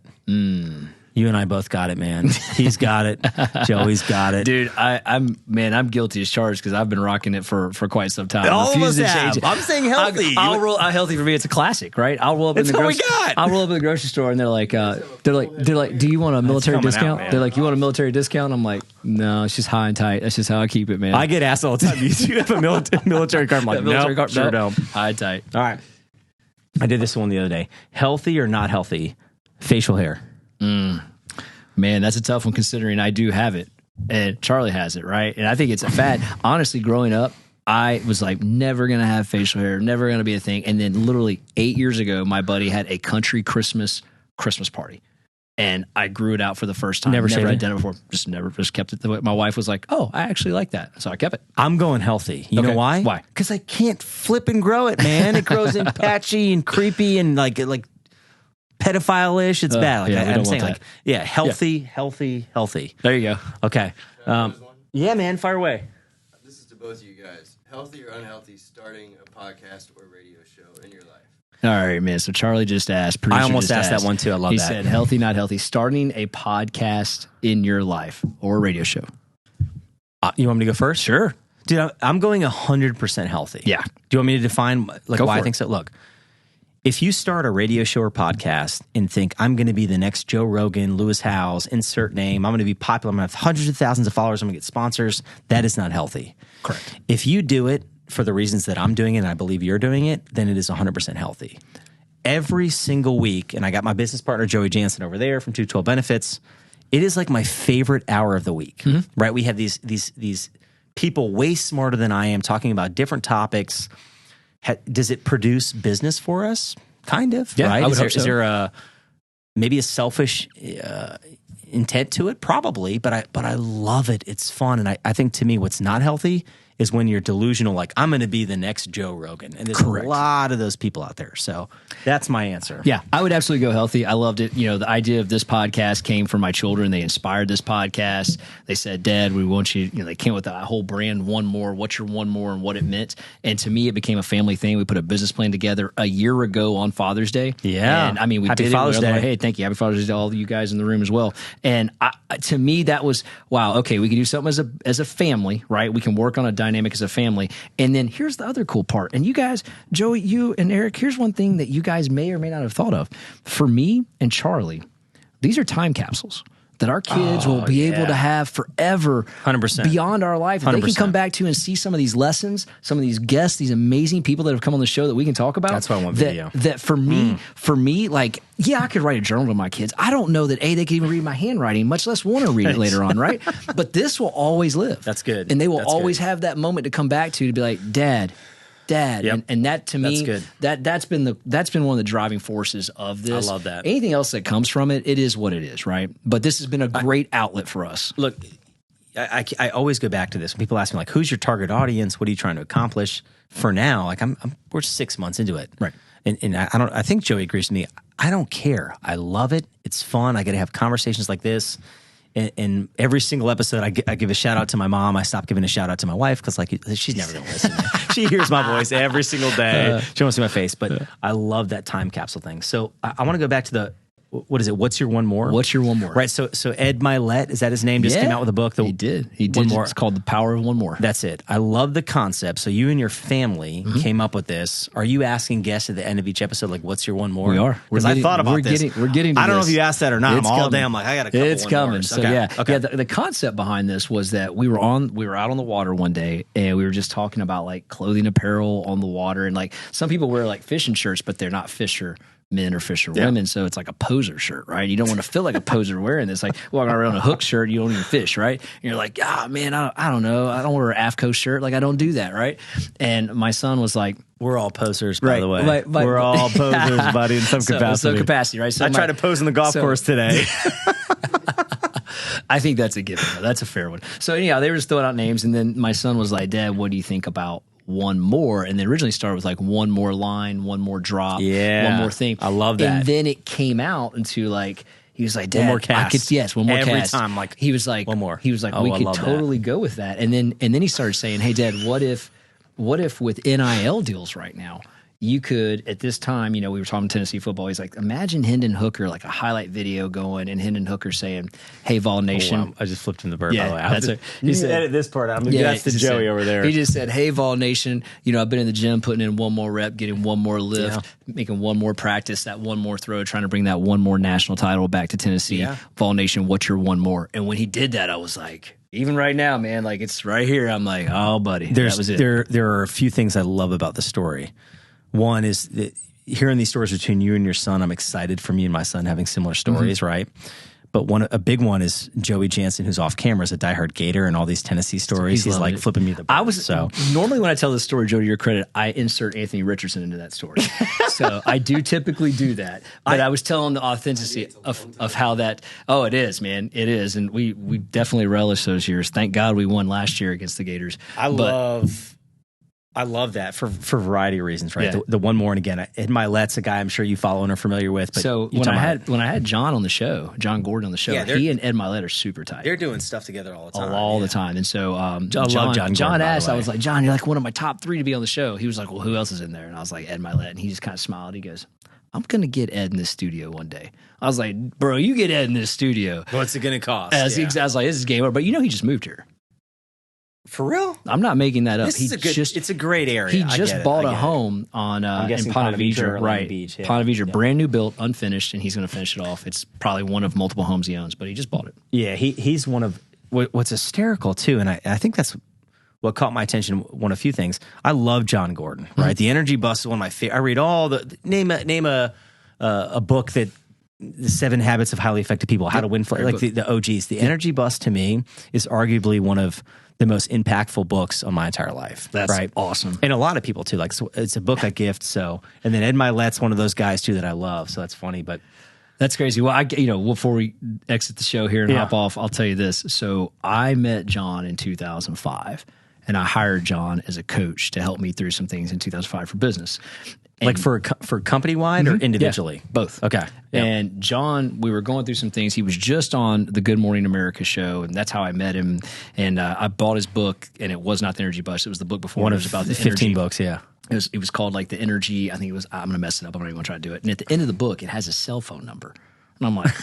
You and I both got it, man. He's got it. Joey's got it. Dude, I'm guilty as charged because I've been rocking it for quite some time. All of us have. I'm saying healthy. I'll roll healthy for me. It's a classic, right? I'll roll up in the grocery store and they're like, do you want a military discount? They're like, you want a military discount? I'm like, no, it's just high and tight. That's just how I keep it, man. I get asked all the time. You have a military card? I'm like, no, sure don't. High and tight. All right. I did this one the other day. Healthy or not healthy? Facial hair. Man, that's a tough one considering I do have it and Charlie has it, right? And I think it's a fad. Honestly, growing up, I was like never going to have facial hair, never going to be a thing. And then literally 8 years ago, my buddy had a country Christmas party. And I grew it out for the first time. Never had done it before. Just kept it the way. My wife was like, oh, I actually like that. So I kept it. I'm going healthy. You know why? Why? Because I can't flip and grow it, man. It grows in patchy and creepy and like pedophile-ish. It's bad. Like I'm saying, like, healthy. There you go. Okay. Yeah, man, fire away. This is to both of you guys. Healthy or unhealthy starting a podcast or radio show in your life? All right, man. So Charlie just asked. I almost asked that one too. I love that. He said, healthy, not healthy. Starting a podcast in your life or a radio show. You want me to go first? Sure. Dude, I'm going 100% healthy. Yeah. Do you want me to define why I think it. so? Look, if you start a radio show or podcast and think, I'm going to be the next Joe Rogan, Lewis Howes, insert name, I'm going to be popular, I'm going to have hundreds of thousands of followers, I'm going to get sponsors, that is not healthy. Correct. If you do it for the reasons that I'm doing it and I believe you're doing it, then it is 100% healthy. Every single week, and I got my business partner, Joey Jansen, over there from 212 Benefits, it is like my favorite hour of the week, right? We have these people way smarter than I am talking about different topics. Does it produce business for us? Kind of, yeah, right? I would hope so. Is there a maybe a selfish intent to it, probably, but I love it. It's fun, and I think to me, what's not healthy is when you're delusional, like I'm going to be the next Joe Rogan, and there's Correct. a lot of those people out there. So that's my answer. Yeah, I would absolutely go healthy. I loved it. The idea of this podcast came from my children. They inspired this podcast. They said, "Dad, we want you." They came with that whole brand, one more. What's your one more, and what it meant. And to me, it became a family thing. We put a business plan together a year ago on Father's Day. Yeah, and I mean, we Happy did Father's it. Day. Like, hey, thank you. Happy Father's Day to all of you guys in the room as well. And to me, that was wow. Okay, we can do something as a family, right? We can work on a dynamic as a family. And then here's the other cool part. And you guys, Joey, you and Eric, here's one thing that you guys may or may not have thought of. For me and Charlie, these are time capsules that our kids will be able to have forever 100%. beyond our life. They can 100%. come back to and see some of these lessons, some of these guests, these amazing people that have come on the show that we can talk about. That's why I want video. That for me, like, yeah, I could write a journal to my kids. I don't know that they can even read my handwriting, much less want to read it later on, right? But this will always live. That's good. And they will That's always good. have that moment to come back to be like, Dad. Yep. And that to me, That's good. that's been one of the driving forces of this. I love that. Anything else that comes from it, it is what it is, right? But this has been a great outlet for us. Look, I always go back to this. When people ask me, like, who's your target audience? What are you trying to accomplish? For now, like we're 6 months into it. Right. And I think Joey agrees with me. I don't care. I love it. It's fun. I get to have conversations like this. And every single episode, I give a shout out to my mom. I stop giving a shout out to my wife because, like, she's never going to listen. She hears my voice every single day. She wants to see my face. But I love that time capsule thing. So I want to go back to what is it? What's your one more? What's your one more? Right. So Ed Milet, is that his name? Just came out with a book. He did. One more. It's called The Power of One More. That's it. I love the concept. So you and your family came up with this. Are you asking guests at the end of each episode, like, what's your one more? We are. Because I thought about this. We're getting to I don't know this. if you asked that or not. It's I'm all coming. damn like, I got a couple It's one coming. mores. So Okay. yeah. Okay. Yeah, the concept behind this was that we were out on the water one day and we were just talking about like clothing apparel on the water, and like some people wear like fishing shirts, but they're not fisher men or fisher women, so it's like a poser shirt, right? You don't want to feel like a poser wearing this. Like walking around a hook shirt, you don't even fish, right? And you're like, man, I don't know. I don't wear an AFCO shirt. Like I don't do that, right? And my son was like, We're all posers, by Right, the way. but- We're all posers, buddy, in some capacity. Some capacity, right? So I tried to pose on the golf course today. I think that's a given. Though. That's a fair one. So anyhow, they were just throwing out names, and then my son was like, "Dad, what do you think about one more?" And they originally started with like one more line, one more drop, Yeah. one more thing. I love that. And then it came out into like he was like, "Dad, One more cast." yes, one more Every cast." time, like, he was like, one more. He was like, Oh, we I could love that. totally go with that. And then he started saying, "Hey, Dad, what if with NIL deals right now?" You could, at this time, we were talking Tennessee football. He's like, imagine Hendon Hooker, like a highlight video going, and Hendon Hooker saying, "Hey, Vol Nation." Wow. I just flipped him the bird, Yeah, by the way. that's it. You He can said- edit this part out. That's the he Joey said- over there. He just said, "Hey, Vol Nation, I've been in the gym putting in one more rep, getting one more lift, making one more practice, that one more throw, trying to bring that one more national title back to Tennessee. Yeah. Vol Nation, what's your one more?" And when he did that, I was like, even right now, man, like it's right here. I'm like, oh, buddy, that was it. There are a few things I love about the story. One is that hearing these stories between you and your son, I'm excited for me and my son having similar stories, right? But a big one is Joey Jansen, who's off camera, is a diehard Gator, and all these Tennessee stories. He's like loving it. flipping me the bird. Normally when I tell this story, Joe, to your credit, I insert Anthony Richardson into that story. So I do typically do that. But I was telling the authenticity of how that. Oh, it is, man, it is, and we definitely relish those years. Thank God we won last year against the Gators. I love that for a variety of reasons, right? Yeah. The one more, and again, Ed Milet's a guy I'm sure you follow and are familiar with. But So when I had John on the show, John Gordon on the show, he and Ed Milet are super tight. they're doing stuff together all the time. All the time. And so love John Gordon, John by the asked, way. I was like, "John, you're like one of my top 3 to be on the show." He was like, "Well, who else is in there?" And I was like, "Ed Milet." And he just kind of smiled. He goes, "I'm going to get Ed in this studio one day." I was like, "Bro, you get Ed in this studio." What's it going to cost? I was like, "This is game over." But he just moved here. For real? I'm not making that up. It's a great area. He I just get it. bought I a get it. home on in guessing Ponte Ponte Vedra Vedra, or Atlantic right? Beach, yeah. Ponte Vedra, Yeah. brand new built, unfinished, and he's going to finish it off. It's probably one of multiple homes he owns, but he just bought it. Yeah, he's one of what's hysterical too, and I think that's what caught my attention. One of a few things. I love John Gordon. Right, The Energy Bus is one of my favorite. I read all the name a book that. The 7 Habits of Highly Effective People, How to Win, like the OGs. The Energy Bus to me is arguably one of the most impactful books of my entire life. That's right? awesome. And a lot of people too. Like, so it's a book I gift. So, and then Ed Milet's one of those guys too that I love. So that's funny. But That's crazy. Well, before we exit the show here and hop off, I'll tell you this. So I met John in 2005, and I hired John as a coach to help me through some things in 2005 for business. And, like for company wide or individually? Yeah, both. Okay. Yep. And John, we were going through some things. He was just on the Good Morning America show, and that's how I met him. And I bought his book, and it was not the Energy Bus. It was the book before. One it of was about the 15 energy. books, yeah. It was called like the Energy. I think it was. I'm going to mess it up. I'm not even going to try to do it. And at the end of the book, it has a cell phone number, and I'm like,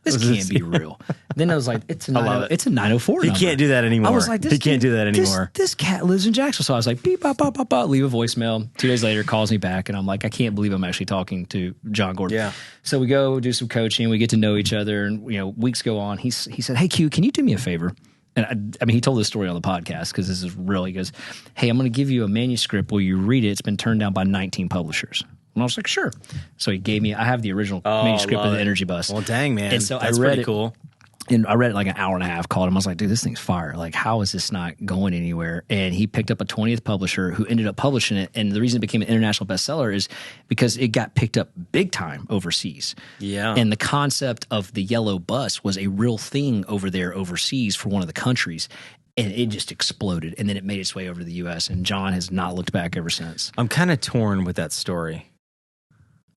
this can't be real. Then I was like, it's a 904 He number. can't do that anymore. I was like, he can't do that anymore. This cat lives in Jacksonville. So I was like, beep, bop, bop, bop, bop, leave a voicemail. 2 days later, calls me back, and I'm like, I can't believe I'm actually talking to John Gordon. Yeah. So we go do some coaching. We get to know each other, and weeks go on. He said, hey, Q, can you do me a favor? And I mean, he told this story on the podcast because this is real. He goes, hey, I'm going to give you a manuscript. Will you read it? It's been turned down by 19 publishers. And I was like, sure. So he gave me, I have the original manuscript of the Energy Bus. Well, dang, man. And so that's I read pretty it, cool. And I read it like an hour and a half, called him. I was like, dude, this thing's fire. Like, how is this not going anywhere? And he picked up a 20th publisher who ended up publishing it. And the reason it became an international bestseller is because it got picked up big time overseas. Yeah. And the concept of the yellow bus was a real thing over there overseas for one of the countries. And it just exploded. And then it made its way over to the U.S. And John has not looked back ever since. I'm kind of torn with that story.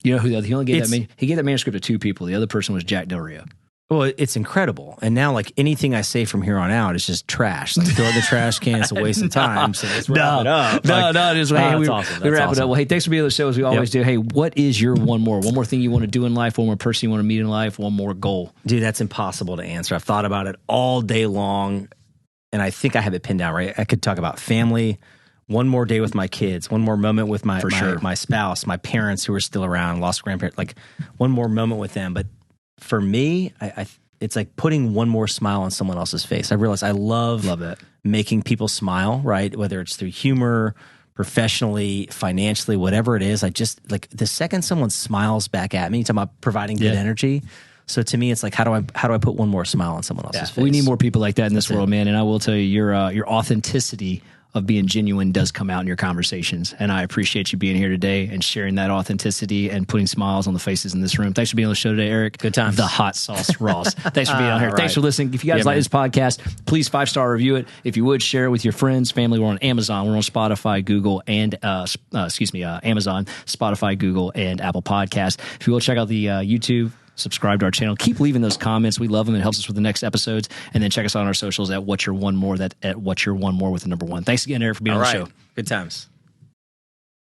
You know who he only gave he gave that manuscript to 2 people. The other person was Jack Del Rio. Well, it's incredible. And now, like, anything I say from here on out is just trash. Like, throw it in the trash can. It's a waste of time. So let's wrap it up. No, it is. Hey, that's awesome. We wrap it awesome. up. Well, hey, thanks for being on the show as we always do. Hey, what is your one more thing you want to do in life, one more person you want to meet in life, one more goal? Dude, that's impossible to answer. I've thought about it all day long, and I think I have it pinned down, right? I could talk about family, one more day with my kids, one more moment with my spouse, my parents who are still around, lost grandparents, like one more moment with them. But for me, it's like putting one more smile on someone else's face. I realize I love that. Making people smile, right? Whether it's through humor, professionally, financially, whatever it is. I just, like, the second someone smiles back at me, talking about providing good energy. So to me, it's like, how do I put one more smile on someone else's face? We need more people like that in this world, man. And I will tell you, your authenticity of being genuine does come out in your conversations. And I appreciate you being here today and sharing that authenticity and putting smiles on the faces in this room. Thanks for being on the show today, Eric. Good times. The hot sauce Ross. Thanks for being on here. Right. Thanks for listening. If you guys like this podcast, please 5-star review it. If you would, share it with your friends, family. We're on Amazon. We're on Spotify, Google, and Amazon, Spotify, Google, and Apple Podcasts. If you will, check out the YouTube. Subscribe to our channel. Keep leaving those comments. We love them. It helps us with the next episodes. And then check us out on our socials at What's Your One More. At What's Your One More with the number 1. Thanks again, Eric, for being on the show. Good times.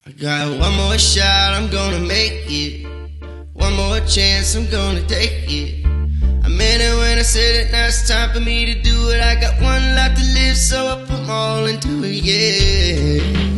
I got one more shot, I'm gonna make it. One more chance, I'm gonna take it. I meant it when I said it, now it's time for me to do it. I got one life to live, so I put my all into it, yeah.